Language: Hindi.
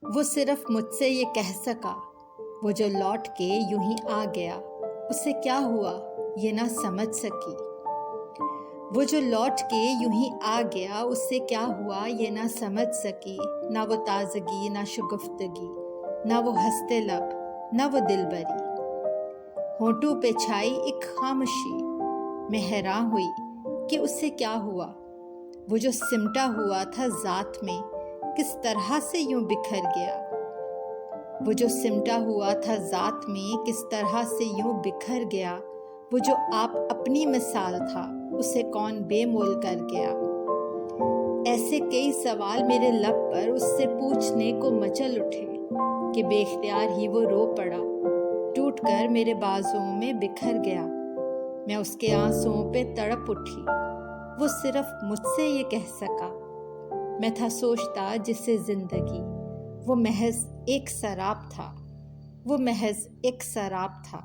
वो सिर्फ मुझसे ये कह सका, वो जो लौट के यूं ही आ गया, उससे क्या हुआ ये ना समझ सकी। वो जो लौट के यूं ही आ गया, उससे क्या हुआ ये ना समझ सकी। ना वो ताजगी, ना शुगुफ्तगी, ना वो हंसते लब, ना वो दिलबरी। होंठों पे छाई एक खामोशी, मैं हैरान हुई कि उससे क्या हुआ। वो जो सिमटा हुआ था जात में, किस तरह से यूं बिखर गया। वो जो सिमटा हुआ था जात में, किस तरह से यूं बिखर गया। वो जो आप अपनी मिसाल था, उसे कौन बेमोल कर गया। ऐसे कई सवाल मेरे लब पर उससे पूछने को मचल उठे कि बेख्तियार ही वो रो पड़ा, टूट कर मेरे बाजुओं में बिखर गया। मैं उसके आंसुओं पे तड़प उठी, वो सिर्फ मुझसे ये कह सका। मैं था सोचता जिससे जिंदगी, वो महज एक शराब था, वो महज एक शराब था।